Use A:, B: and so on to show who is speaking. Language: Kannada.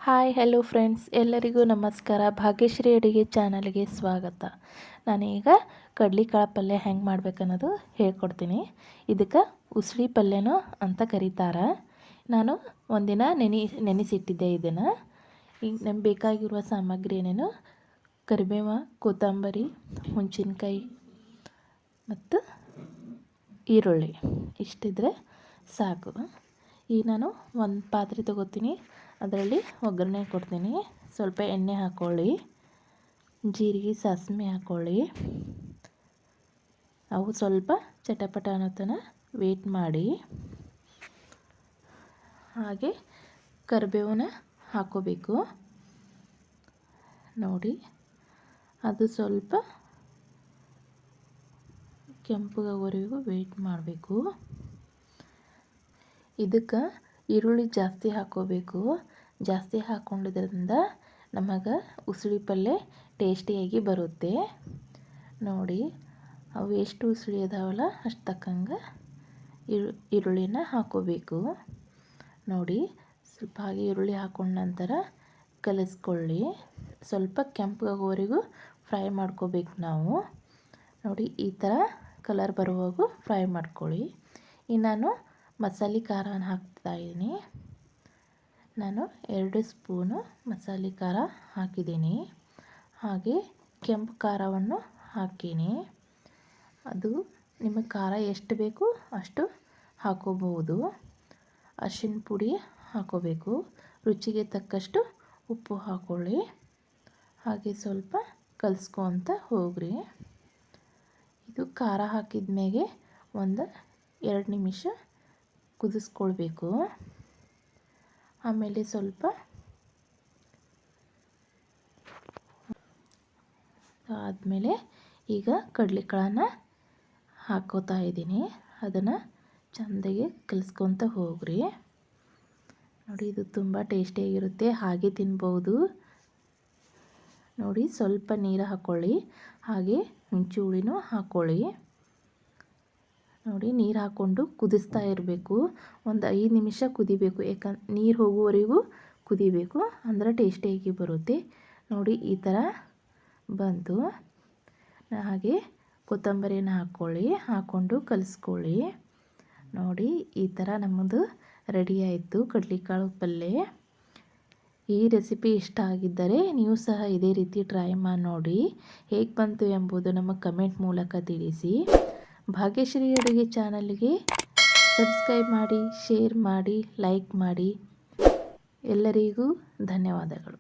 A: ಹಾಯ್ ಹೆಲೋ ಫ್ರೆಂಡ್ಸ್, ಎಲ್ಲರಿಗೂ ನಮಸ್ಕಾರ. ಭಾಗ್ಯಶ್ರೀ ಅಡುಗೆ ಚಾನಲ್ಗೆ ಸ್ವಾಗತ. ನಾನೀಗ ಕಡ್ಲಿಕಾಳು ಪಲ್ಯ ಹೆಂಗೆ ಮಾಡ್ಬೇಕನ್ನೋದು ಹೇಳ್ಕೊಡ್ತೀನಿ. ಇದಕ್ಕೆ ಉಸ್ಳಿ ಪಲ್ಯನೂ ಅಂತ ಕರೀತಾರೆ. ನಾನು ಒಂದಿನ ನೆನೆಸಿಟ್ಟಿದ್ದೆ ಇದನ್ನು. ಈಗ ನಮ್ಗೆ ಬೇಕಾಗಿರುವ ಸಾಮಗ್ರಿ ಏನೇನು: ಕರಿಬೇವು, ಕೊತ್ತಂಬರಿ, ಹುಣಸಿನ್ಕಾಯಿ ಮತ್ತು ಈರುಳ್ಳಿ. ಇಷ್ಟಿದ್ರೆ ಸಾಕು. ಈಗ ನಾನು ಒಂದು ಪಾತ್ರೆ ತೊಗೋತೀನಿ. ಅದರಲ್ಲಿ ಒಗ್ಗರಣೆ ಕೊಡ್ತೀನಿ. ಸ್ವಲ್ಪ ಎಣ್ಣೆ ಹಾಕ್ಕೊಳ್ಳಿ, ಜೀರಿಗೆ ಸಾಸಿವೆ ಹಾಕ್ಕೊಳ್ಳಿ. ಅವು ಸ್ವಲ್ಪ ಚಟಪಟ ಅನ್ನೋ ತನಕ ವೇಟ್ ಮಾಡಿ. ಹಾಗೆ ಕರಿಬೇವನ್ನ ಹಾಕ್ಕೋಬೇಕು. ನೋಡಿ, ಅದು ಸ್ವಲ್ಪ ಕೆಂಪಗಾಗೋವರೆಗೂ ವೇಟ್ ಮಾಡಬೇಕು. ಇದಕ್ಕೆ ಈರುಳ್ಳಿ ಜಾಸ್ತಿ ಹಾಕ್ಕೋಬೇಕು. ಜಾಸ್ತಿ ಹಾಕ್ಕೊಂಡಿದ್ದರಿಂದ ನಮಗೆ ಉಸ್ಳಿ ಪಲ್ಯ ಟೇಸ್ಟಿಯಾಗಿ ಬರುತ್ತೆ. ನೋಡಿ, ಅವು ಎಷ್ಟು ಉಸ್ಳಿ ಅದಾವಲ್ಲ ಅಷ್ಟು ತಕ್ಕಂಗೆ ಈರುಳ್ಳಿನ ಹಾಕ್ಕೋಬೇಕು. ನೋಡಿ, ಸ್ವಲ್ಪ ಹಾಗೆ ಈರುಳ್ಳಿ ಹಾಕ್ಕೊಂಡ ನಂತರ ಕಲಿಸ್ಕೊಳ್ಳಿ. ಸ್ವಲ್ಪ ಕೆಂಪಗಾಗೋವರೆಗೂ ಫ್ರೈ ಮಾಡ್ಕೋಬೇಕು ನಾವು. ನೋಡಿ, ಈ ಥರ ಕಲರ್ ಬರುವಾಗೂ ಫ್ರೈ ಮಾಡ್ಕೊಳ್ಳಿ. ಇನ್ನು ನಾನು ಮಸಾಲೆ ಖಾರನ ಹಾಕ್ತಾಯಿದ್ದೀನಿ. ನಾನು 2 ಸ್ಪೂನು ಮಸಾಲೆ ಖಾರ ಹಾಕಿದ್ದೀನಿ. ಹಾಗೆ ಕೆಂಪು ಖಾರವನ್ನು ಹಾಕೀನಿ. ಅದು ನಿಮಗೆ ಖಾರ ಎಷ್ಟು ಬೇಕು ಅಷ್ಟು ಹಾಕೋಬಹುದು. ಅರಿಶಿನ ಪುಡಿ ಹಾಕೋಬೇಕು. ರುಚಿಗೆ ತಕ್ಕಷ್ಟು ಉಪ್ಪು ಹಾಕ್ಕೊಳ್ಳಿ. ಹಾಗೆ ಸ್ವಲ್ಪ ಕಲಿಸ್ಕೊತ ಹೋಗ್ರಿ. ಇದು ಖಾರ ಹಾಕಿದ ಮೇಲೆ ಒಂದು 2 ನಿಮಿಷ ಕುದಿಸ್ಕೊಳ್ಬೇಕು. ಆಮೇಲೆ ಸ್ವಲ್ಪ ಆದಮೇಲೆ ಈಗ ಕಡಲೆಕಾಳನ್ನ ಹಾಕೋತಾ ಇದ್ದೀನಿ. ಅದನ್ನು ಚೆಂದಾಗಿ ಕಲಿಸ್ಕೊತ ಹೋಗ್ರಿ. ನೋಡಿ, ಇದು ತುಂಬ ಟೇಸ್ಟಿಯಾಗಿರುತ್ತೆ. ಹಾಗೆ ತಿನ್ಬೋದು. ನೋಡಿ, ಸ್ವಲ್ಪ ನೀರು ಹಾಕ್ಕೊಳ್ಳಿ. ಹಾಗೆ ಹುಣಸೆ ಹುಳಿನೂ ಹಾಕ್ಕೊಳ್ಳಿ. ನೋಡಿ, ನೀರು ಹಾಕ್ಕೊಂಡು ಕುದಿಸ್ತಾ ಇರಬೇಕು. ಒಂದು 5 ನಿಮಿಷ ಕುದಿಬೇಕು. ಯಾಕಂದ್ರೆ ನೀರು ಹೋಗುವವರೆಗೂ ಕುದಿಬೇಕು, ಅಂದ್ರೆ ಟೇಸ್ಟಿಯಾಗಿ ಬರುತ್ತೆ. ನೋಡಿ, ಈ ಥರ ಬಂತು. ಹಾಗೆ ಕೊತ್ತಂಬರಿನ ಹಾಕ್ಕೊಳ್ಳಿ. ಹಾಕ್ಕೊಂಡು ಕಲಿಸ್ಕೊಳ್ಳಿ. ನೋಡಿ, ಈ ಥರ ನಮ್ಮದು ರೆಡಿ ಆಯಿತು ಕಡ್ಲೆಕಾಳು ಪಲ್ಯ. ಈ ರೆಸಿಪಿ ಇಷ್ಟ ಆಗಿದ್ದರೆ ನೀವು ಸಹ ಇದೇ ರೀತಿ ಟ್ರೈ ಮಾಡಿ ನೋಡಿ. ಹೇಗೆ ಬಂತು ಎಂಬುದು ನಮಗೆ ಕಮೆಂಟ್ ಮೂಲಕ ತಿಳಿಸಿ. ಭಾಗ್ಯಶ್ರೀ ಅಡುಗೆ ಚಾನಲ್ಗೆ ಸಬ್ಸ್ಕ್ರೈಬ್ ಮಾಡಿ, ಶೇರ್ ಮಾಡಿ, ಲೈಕ್ ಮಾಡಿ. ಎಲ್ಲರಿಗೂ ಧನ್ಯವಾದಗಳು.